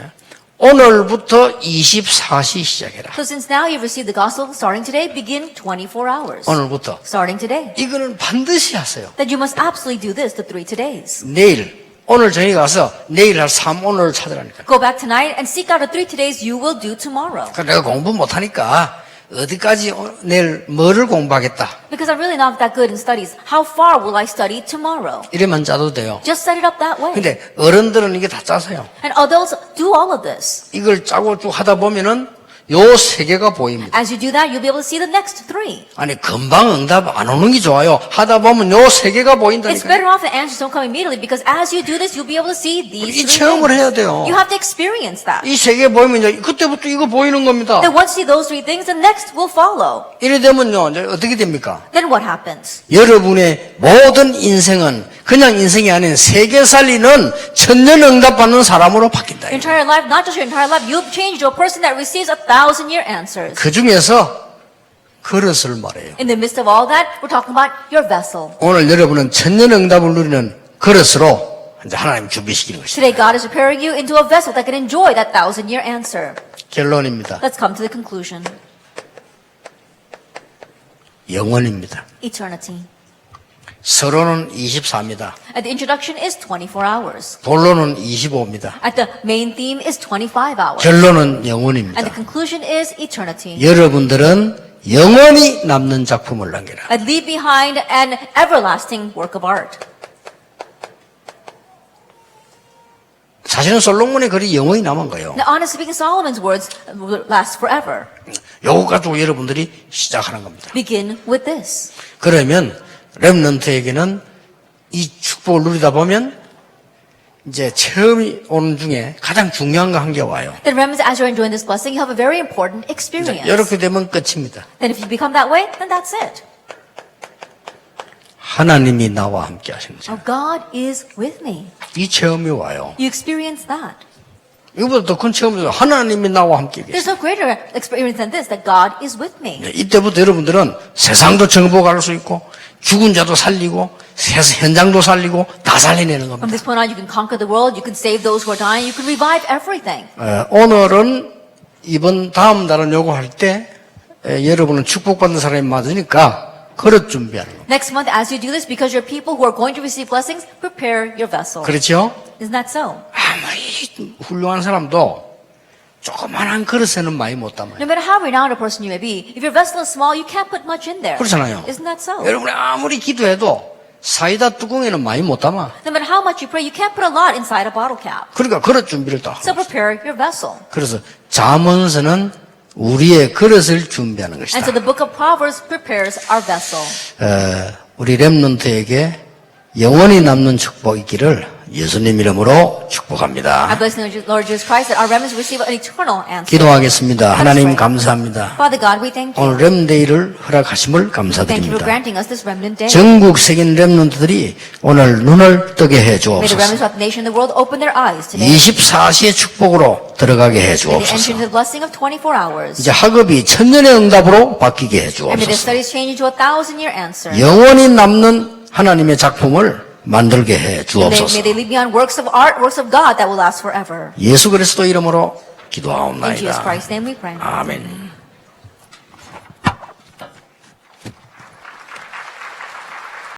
[SPEAKER 1] 오늘부터 24시 시작해라.
[SPEAKER 2] So since now you've received the gospel, starting today, begin 24 hours.
[SPEAKER 1] 오늘부터.
[SPEAKER 2] Starting today.
[SPEAKER 1] 이거는 반드시 하세요.
[SPEAKER 2] That you must absolutely do this the 3 todays.
[SPEAKER 1] 내일, 오늘 저녁에 가서 내일 할 3오늘을 찾으라니까.
[SPEAKER 2] Go back tonight and seek out the 3 todays you will do tomorrow.
[SPEAKER 1] 내가 공부 못하니까 어디까지 내일 뭐를 공부하겠다.
[SPEAKER 2] Because I'm really not that good in studies. How far will I study tomorrow?
[SPEAKER 1] 이래만 짜도 돼요.
[SPEAKER 2] Just set it up that way.
[SPEAKER 1] 근데 어른들은 이게 다 짜세요.
[SPEAKER 2] And adults do all of this.
[SPEAKER 1] 이걸 짜고 쭉 하다 보면은 요 세 개가 보입니다.
[SPEAKER 2] As you do that, you'll be able to see the next 3.
[SPEAKER 1] 아니 금방 응답 안 오는 게 좋아요. 하다 보면 요 세 개가
[SPEAKER 2] It's
[SPEAKER 1] 보인다니까.
[SPEAKER 2] better off the answers don't come immediately because as you do this, you'll be able to see these
[SPEAKER 1] 이
[SPEAKER 2] 3
[SPEAKER 1] 체험을
[SPEAKER 2] things.
[SPEAKER 1] 해야 돼요.
[SPEAKER 2] You have to experience that.
[SPEAKER 1] 이 세 개 보이면 이제 그때부터 이거 보이는 겁니다.
[SPEAKER 2] Then once you see those 3 things, the next will follow.
[SPEAKER 1] 이래 되면요, 이제 어떻게 됩니까?
[SPEAKER 2] Then what happens?
[SPEAKER 1] 여러분의 모든 인생은 그냥 인생이 아닌 세계 살리는 천년 응답 받는 사람으로 바뀐다.
[SPEAKER 2] Your entire life, not just your entire life, you'll change to a person that receives 1,000-year answers.
[SPEAKER 1] 그 중에서 그릇을 말해요.
[SPEAKER 2] In the midst of all that, we're talking about your vessel.
[SPEAKER 1] 오늘 여러분은 천년 응답을 누리는 그릇으로 이제 하나님 준비시키는 것입니다.
[SPEAKER 2] Today, God is preparing you into a vessel that can enjoy that 1,000-year answer.
[SPEAKER 1] 결론입니다.
[SPEAKER 2] Let's come to the conclusion.
[SPEAKER 1] 영원입니다.
[SPEAKER 2] Eternity.
[SPEAKER 1] 서론은 24입니다.
[SPEAKER 2] And the introduction is 24 hours.
[SPEAKER 1] 본론은 25입니다.
[SPEAKER 2] And the main theme is 25 hours.
[SPEAKER 1] 결론은
[SPEAKER 2] And the
[SPEAKER 1] 영원입니다.
[SPEAKER 2] conclusion is eternity.
[SPEAKER 1] 여러분들은 영원히 남는 작품을 남겨라.
[SPEAKER 2] And leave behind an everlasting work of art.
[SPEAKER 1] 사실은 솔로몬의 글이 영원히 남은 거예요.
[SPEAKER 2] Now, honestly speaking, Solomon's words will last forever.
[SPEAKER 1] 요거 가지고 여러분들이 시작하는 겁니다.
[SPEAKER 2] Begin with this.
[SPEAKER 1] 그러면 렘넌트에게는 이 축복을 누리다 보면 이제 처음이 오는 중에 가장 중요한 거 한 개 와요.
[SPEAKER 2] Then remember, as you're enjoying this blessing, you have a very important experience.
[SPEAKER 1] 이렇게 되면 끝입니다.
[SPEAKER 2] Then if you become that way, then that's it.
[SPEAKER 1] 하나님이 나와 함께 하시는 거죠.
[SPEAKER 2] Oh, God is with me.
[SPEAKER 1] 이 체험이 와요.
[SPEAKER 2] You experience that.
[SPEAKER 1] 이거보다 더 큰 체험이죠. 하나님이 나와 함께 계세요.
[SPEAKER 2] There's no greater experience than this, that God is with me.
[SPEAKER 1] 이때부터 여러분들은 세상도 정복할 수 있고 죽은 자도 살리고 현장도 살리고 다 살려내는
[SPEAKER 2] From
[SPEAKER 1] 겁니다.
[SPEAKER 2] this point on, you can conquer the world, you can save those who are dying, you can revive everything.
[SPEAKER 1] 오늘은 다음 달은 요거 할 때 여러분은 축복받는 사람이 맞으니까 그릇 준비하는 겁니다.
[SPEAKER 2] Next month, as you do this, because you're people who are going to receive blessings, prepare your vessel.
[SPEAKER 1] 그렇죠?
[SPEAKER 2] Isn't that so?
[SPEAKER 1] 아무리 훌륭한 사람도 조그만한 그릇에는 많이 못 담아요.
[SPEAKER 2] No matter how renowned a person you may be, if your vessel is small, you can't put much in there.
[SPEAKER 1] 그렇잖아요.
[SPEAKER 2] Isn't that so?
[SPEAKER 1] 여러분이 아무리 기도해도 사이다 뚜껑에는 많이 못 담아.
[SPEAKER 2] No matter how much you pray, you can't put a lot inside a bottle cap.
[SPEAKER 1] 그러니까 그릇 준비를 다
[SPEAKER 2] So
[SPEAKER 1] 하고.
[SPEAKER 2] prepare your vessel.
[SPEAKER 1] 그래서 잠언서는 우리의 그릇을 준비하는
[SPEAKER 2] And
[SPEAKER 1] 것이다.
[SPEAKER 2] so the book of Proverbs prepares our vessel.
[SPEAKER 1] 우리 렘넌트에게 영원히 남는 축복 있기를 예수님 이름으로
[SPEAKER 2] I
[SPEAKER 1] 축복합니다.
[SPEAKER 2] bless in the Lord Jesus Christ that our remnants receive an eternal answer.
[SPEAKER 1] 기도하겠습니다. 하나님 감사합니다.
[SPEAKER 2] Father God, we thank you.
[SPEAKER 1] 오늘 렘데이를 허락하심을
[SPEAKER 2] Thank you for
[SPEAKER 1] 감사드립니다.
[SPEAKER 2] granting us this remnant day.
[SPEAKER 1] 전국적인 렘넌트들이 오늘 눈을 뜨게 해
[SPEAKER 2] May the
[SPEAKER 1] 주옵소서.
[SPEAKER 2] remnants of the nation of the world open their eyes today.
[SPEAKER 1] 24시의 축복으로 들어가게 해
[SPEAKER 2] May they enter
[SPEAKER 1] 주옵소서.
[SPEAKER 2] into the blessing of 24 hours.
[SPEAKER 1] 이제 학업이 천년의 응답으로 바뀌게 해
[SPEAKER 2] And may the
[SPEAKER 1] 주옵소서.
[SPEAKER 2] studies change into a 1,000-year answer.
[SPEAKER 1] 영원히 남는 하나님의 작품을 만들게 해
[SPEAKER 2] May
[SPEAKER 1] 주옵소서.
[SPEAKER 2] they leave behind works of art, works of God that will last forever.
[SPEAKER 1] 예수 그리스도 이름으로
[SPEAKER 2] In Jesus
[SPEAKER 1] 기도하옵나이다.
[SPEAKER 2] Christ's name we pray.
[SPEAKER 1] 아멘.